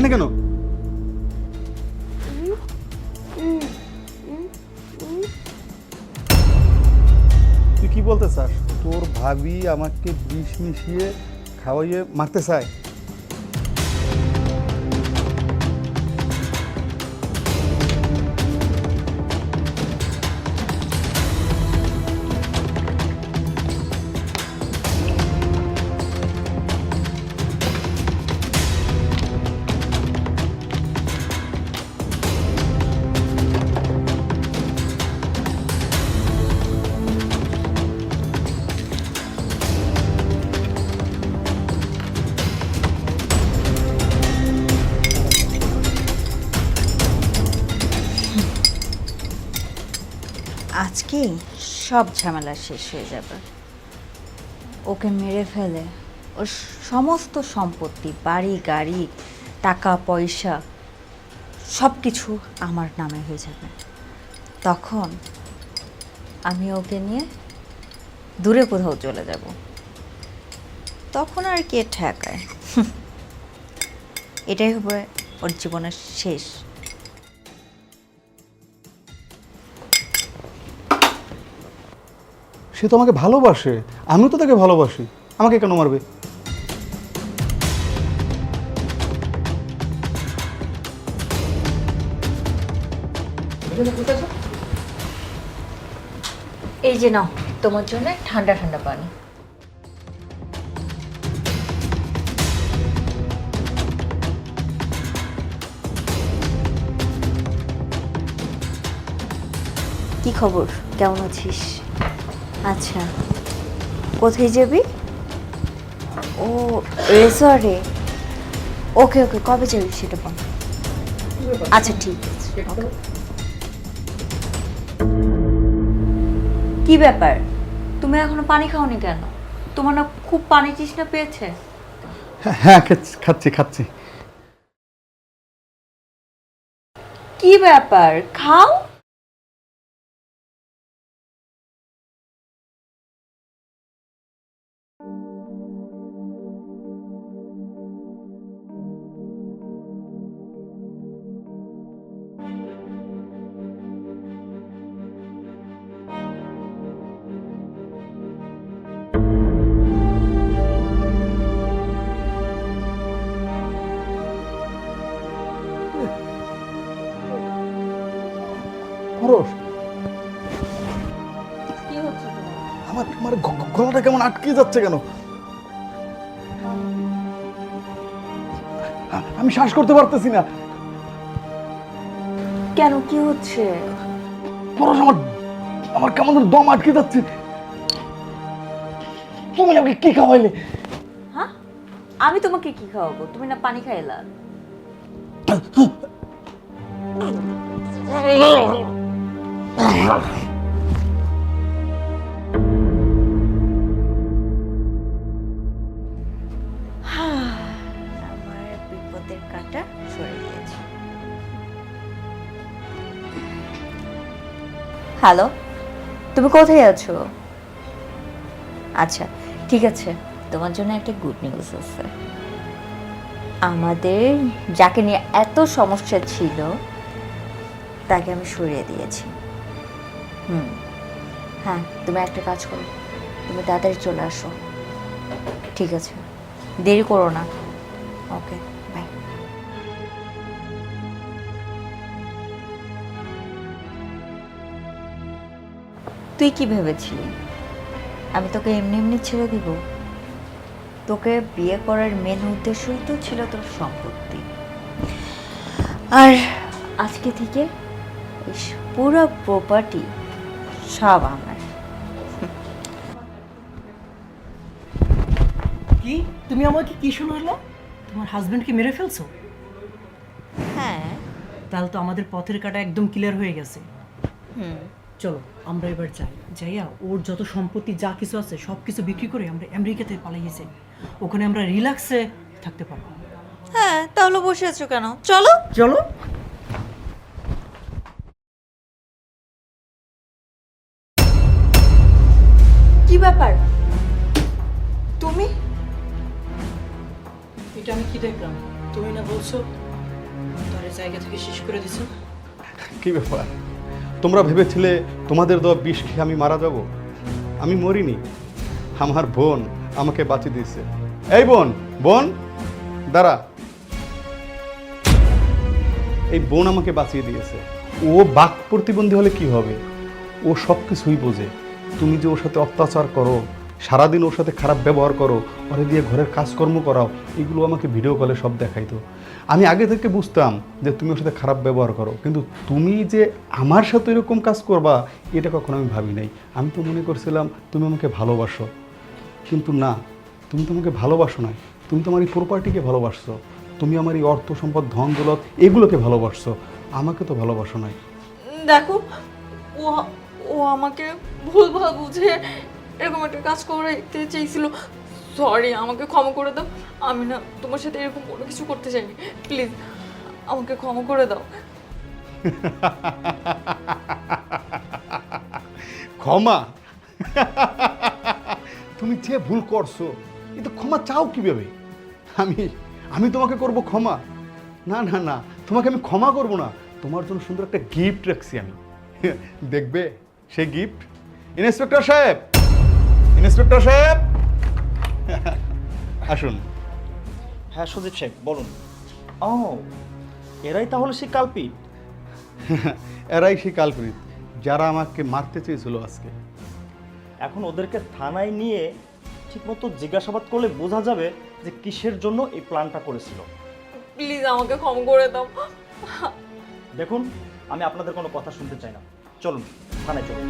এখানে কেন? তুই কি বলতে চাস? তোর ভাবি আমাকে বিষ মিশিয়ে খাওয়াইয়ে মারতে চায়? আজকে সব ঝামেলা শেষ হয়ে যাবে। ওকে মেরে ফেলে ওর সমস্ত সম্পত্তি, বাড়ি গাড়ি, টাকা পয়সা সব কিছু আমার নামে হয়ে যাবে। তখন আমি ওকে নিয়ে দূরে কোথাও চলে যাব। তখন আর কে ঠেকায়? এটাই হবে ওর জীবনের শেষ। সে তো আমাকে ভালোবাসে, আমিও তো তাকে ভালোবাসি, আমাকে কেন মারবে? এই যে নাও তোমার জন্য ঠান্ডা ঠান্ডা পানি। কি খবর, কেমন আছিস? আচ্ছা, কোথায় যাবি? ও, রেসর্টে। ওকে ওকে, কবে যাবি সেটা বল। আচ্ছা ঠিক আছে। Okay. কি ব্যাপার, তুমি এখনো পানি খাওনি কেন? তোমার না খুব পানি তৃষ্ণা পেয়েছে? হ্যাঁ, খাচ্ছি খাচ্ছি। কি ব্যাপার, খাও। পরশ, কি হচ্ছে তোমার? আমার আমার গলাটা কেমন আটকে যাচ্ছে কেন? আমি শ্বাস করতে পারতেছি না। কেন, কি হচ্ছে? পরশ, আমার আমার কেমন যেন দম আটকে যাচ্ছে। তুমি আমাকে কি খাওয়াইলে? হ্যাঁ, আমি তোমাকে কি খাওয়াবো? তুমি না পানি খাইলা। আমার বিপদের কাঁটা সরে গিয়েছে। হ্যালো, তুমি কোথায় আছো? আচ্ছা ঠিক আছে, তোমার জন্য একটা গুড নিউজ আছে। আমাদের যাকে নিয়ে এত সমস্যা ছিল তাকে আমি সরিয়ে দিয়েছি। হ্যাঁ, তুমি একটা কাজ করো, তুমি তাড়াতাড়ি চলে আসো। ঠিক আছে, দেরি করো না। ওকে, বাই। তুই কি ভেবেছিলি আমি তোকে এমনি এমনি ছেড়ে দিব? তোকে বিয়ে করার মেন উদ্দেশ্যই তো ছিল তোর সম্পত্তি। আর আজকে থেকে এই পুরো প্রপার্টি সব আমার। কি তুমি আমাকে কি শোনালে? তোমার হাজবেন্ডকে মেরে ফেলছো? হ্যাঁ। তাহলে তো আমাদের পথের কাটা একদম ক্লিয়ার হয়ে গেছে। চলো আমরা এবার যাইয়া ওর যত সম্পত্তি যা কিছু আছে সব কিছু বিক্রি করে আমরা আমেরিকাতে পালিয়ে যাই। ওখানে আমরা রিল্যাক্সে থাকতে পারবো। হ্যাঁ, তাহলে বসে আছো কেন? চলো চলো। কি ব্যাপার, তুমি? এটা আমি কি দেখলাম? তুমি না বলছো তার জায়গা থেকে শেষ করে দিছো। কি ব্যাপার, তোমরা ভেবেছিলে তোমাদের দেওয়া বিষ খেয়ে আমি মারা যাব? আমি মরিনি, আমার বোন আমাকে বাঁচিয়ে দিয়েছে। এই বোন, বোন দাঁড়া। এই বোন আমাকে বাঁচিয়ে দিয়েছে। ও বাক প্রতিবন্ধী হলে কি হবে, ও সব কিছুই বোঝে। তুমি যে ওর সাথে অত্যাচার করো, সারাদিন ওর সাথে খারাপ ব্যবহার করো, ওরে দিয়ে ঘরের কাজকর্ম করাও, এগুলো আমাকে ভিডিও কলে সব দেখাইতো। আমি আগে থেকে বুঝতাম যে তুমি ওর সাথে খারাপ ব্যবহার করো, কিন্তু তুমি যে আমার সাথে এরকম কাজ করবা এটা কখনো আমি ভাবি নাই। আমি তো মনে করছিলাম তুমি আমাকে ভালোবাসো, কিন্তু না, তুমি তো আমাকে ভালোবাসো না, তুমি তো আমার এই প্রপার্টিকে ভালোবাসছো, তুমি আমার এই অর্থ সম্পদ ধন দৌলত এগুলোকে ভালোবাসছো, আমাকে তো ভালোবাসো নাই। দেখো, ও ও আমাকে ভুলভাল বুঝে এরকম একটা কাজ করতে চেয়েছিল। সরি, আমাকে ক্ষমা করে দাও। আমি না তোমার সাথে এরকম কোনো কিছু করতে চাইনি। প্লিজ আমাকে ক্ষমা করে দাও। ক্ষমা? তুমি যে ভুল করছো কিন্তু ক্ষমা চাও কিভাবে? আমি আমি তোমাকে করব ক্ষমা? না না না, তোমাকে আমি ক্ষমা করব না। তোমার জন্য সুন্দর একটা গিফট রাখছি আমি, দেখবে সেই গিফট। ইন্সপেক্টর সাহেব, ইন্সপেক্টর সাহেব আসুন। হ্যাঁ সজীব সাহেব বলুন। ও, এরাই তাহলে সেই কালপিট? এরাই সেই কালপ্রিত যারা আমাকে মারতে চেয়েছিল আজকে। এখন ওদেরকে থানায় নিয়ে ঠিকমতো জিজ্ঞাসাবাদ করলে বোঝা যাবে যে কিসের জন্য এই প্ল্যানটা করেছিল। প্লিজ আমাকে ক্ষমা করে দাও। দেখুন, আমি আপনাদের কোনো কথা শুনতে চাই না, চলুন থানায় চলুন।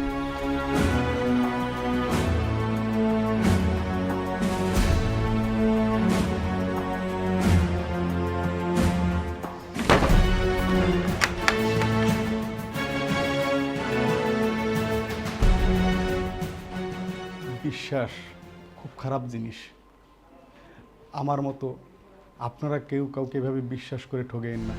বিশ্বাস খুব খারাপ জিনিস। আমার মতো আপনারা কেউ কাউকে এভাবে বিশ্বাস করে ঠগেন না।